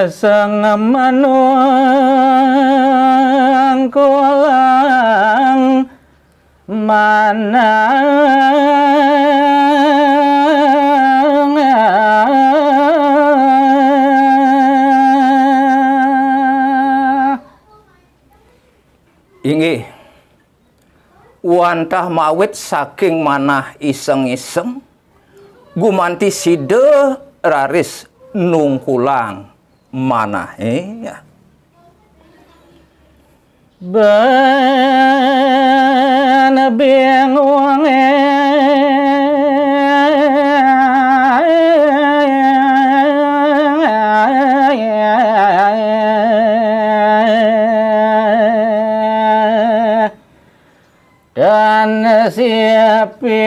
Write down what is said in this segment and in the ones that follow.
Sang manuang kolang manang inggih wantah mawit saking manah iseng-iseng gumanti side raris nungkulang manah ya. Ben bingung dan siapi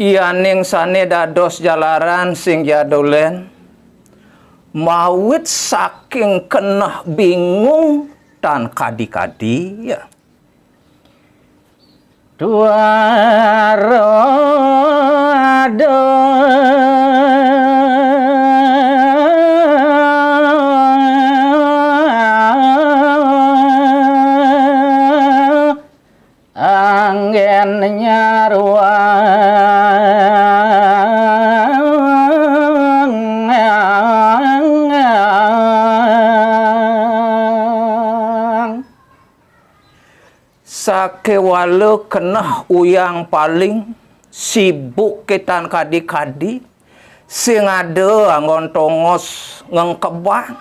yaning sane dados jalaran sing jadolen mawit saking kenah bingung dan kadi-kadi ya. Duaro ado angin nyaruang sakewala kenah uyang paling sibuk ketan kadi-kadi sing ada anggon tongos ngengkebang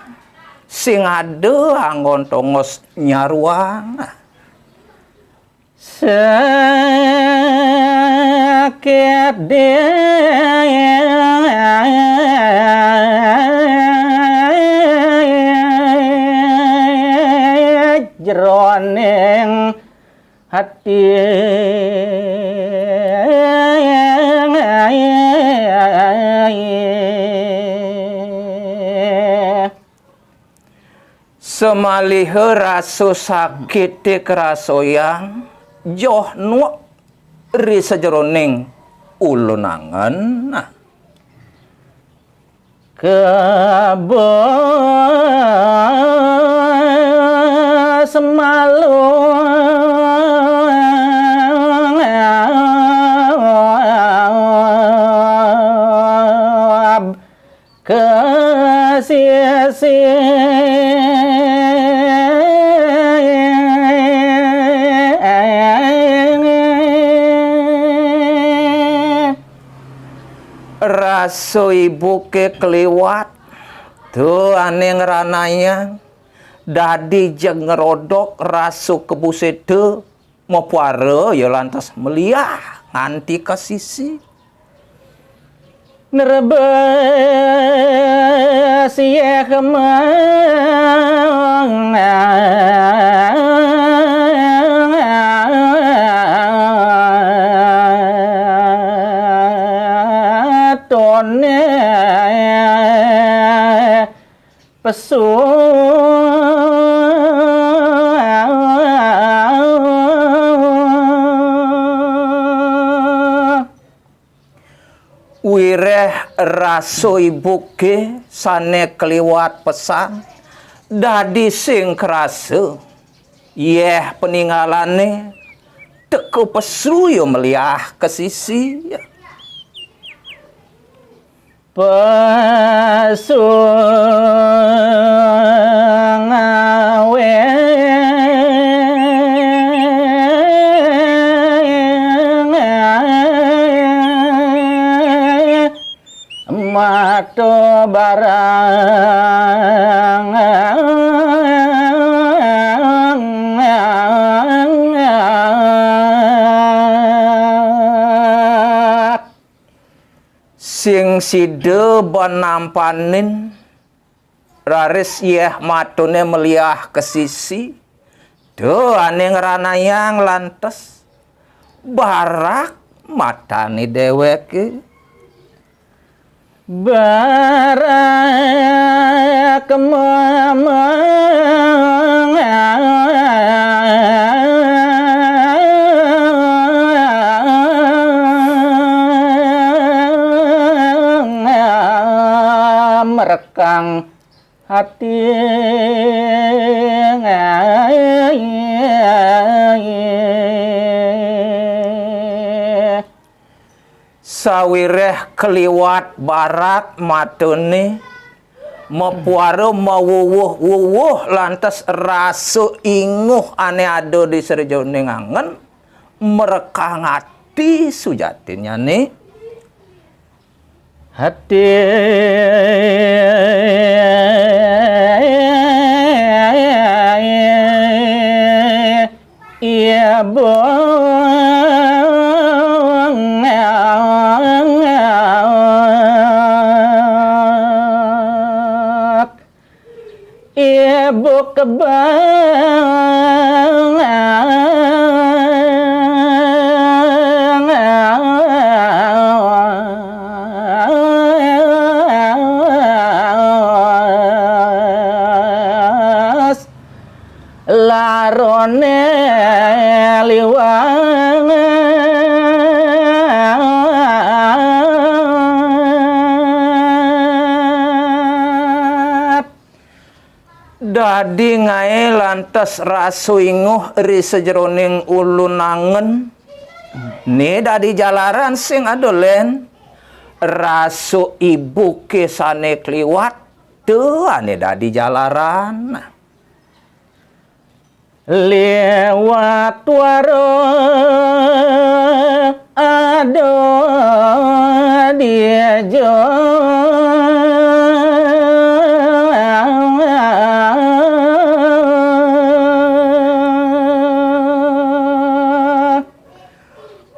sing ada anggon tongos nyaruang sakit jroning hati semalih rasa sakit kerasoyang joh nuak ri sajroning ulunangan kebo semalu raso ibu ke keliwat tuh aneh ngerananya dadi jeng ngerodok raso kebusete mau puara ya lantas meliah nganti ke sisi nerebes ya kemang tone pesu wireh raso ibu ke sane keliwat pesan dadi sing kerasa yeh peninggalane teko pesu yo meliah ke sisi ya. Pesu ngawe mato barang sing side banampanin raris yeh matone meliah ke sisi do ane ngeranayang lantes barak matane deweke barak merekang hati sawireh keliwat barat matene mepuara mawuwuh lantas rasa inguh ane ada di serjone ngangen merekang hati sujatinya nih hati iya ibu larone liwang dadi ngae lantas rasu inguh ri sejroning ulun nangen ni dadi jalaran sing adolen rasu ibu kesane kliwat teu ane dadi jalaran lewat waro ado dia jo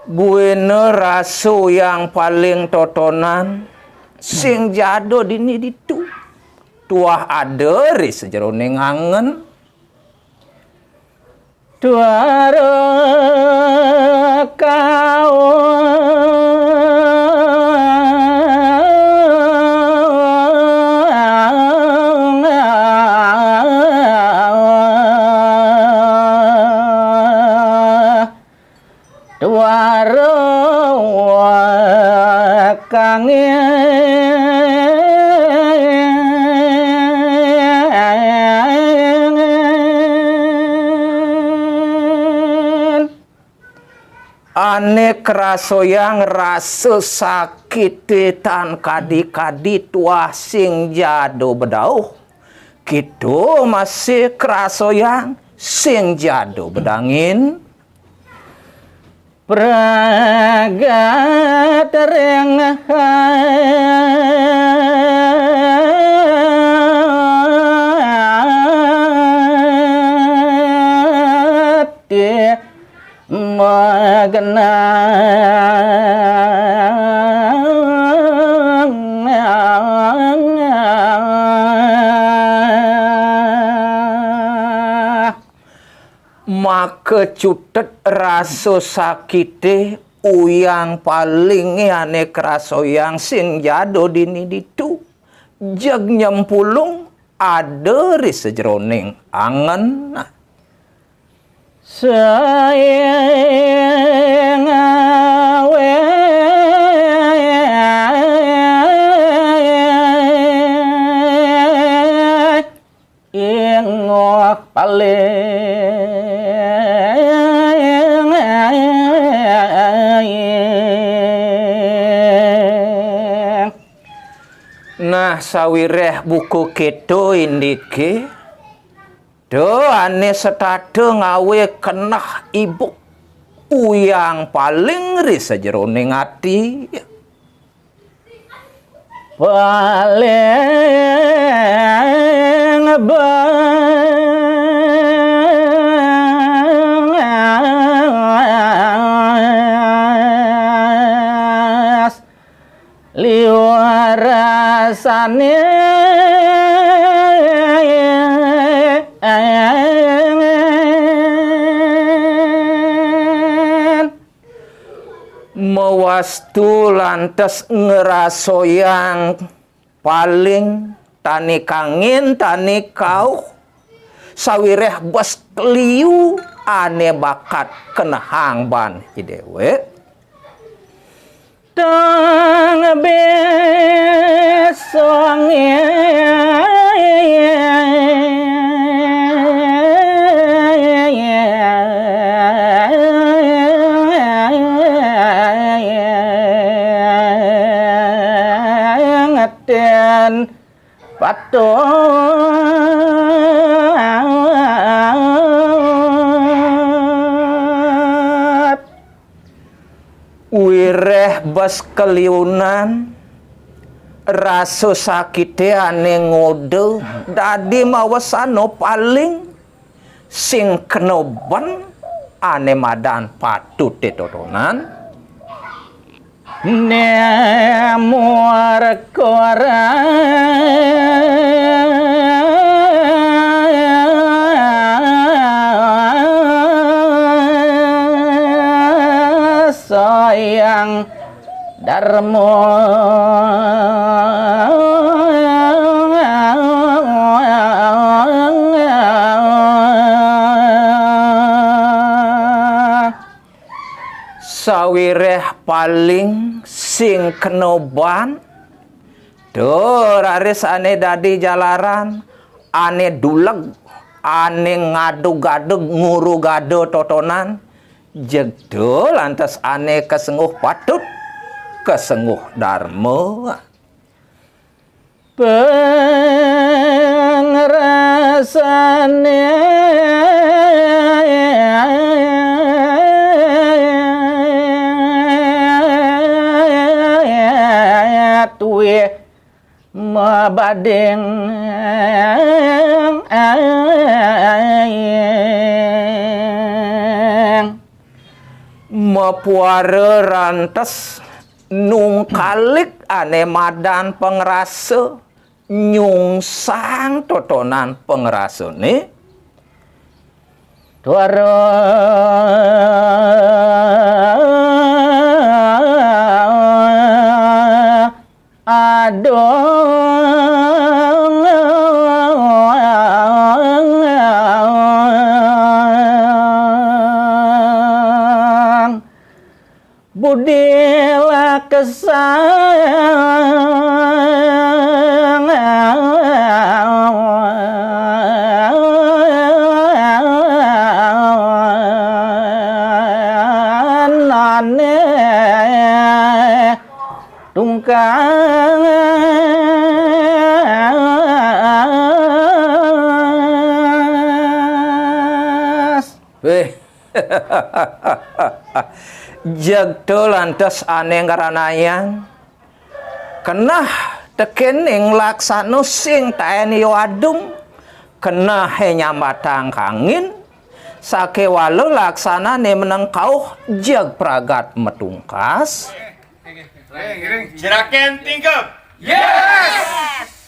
buene rasu yang paling totonan sing jado dini ditu tuah ada ri sejeroning angen tuara kau tuara ane krasoyang rasa sakit tan kadi-kadi tuah sing jado bedauh kitu masih krasoyang sing jado bedangin praga tereng hati magana maka cutet rasa sakite uyang paling ane krasoyang sing jado dini ditu jeg nyempulung ada ri sejroning angen sayang awe ingok paling nah sawireh buku keto indike do ane setade ngawe kenah ibu uyang paling ri sejeroning ati paling bas liwarasane Pastu lantas ngeraso yang paling tani kangin tani kau sawireh bos keliu ane bakat kena hangban idewe tang besong ngeten patot wireh bas keliunan raso sakite ane ngode dadi mawasano paling sing kenoban ane madan patut ditotonan nemor kora sayang darmo sawireh paling sing kenoban raris ane dadi jalaran ane duleg ane ngadu-gadug nguru gado totonan jegdo lantas ane kesenguh patut kesenguh dharma pengrasane tuwe mabadeng mapuara rantes nungkalik ane madan pengrasa nyungsang totonan pengrasa nih tuara adong budila kesang nane tungkang jegdo lantas ane ngaranayang kenah tekening laksano sing taeni wadung kenah nyambatang kangin sake walu laksana ne menengkau jeg pragat metungkas Jeraken tingkap. Yes.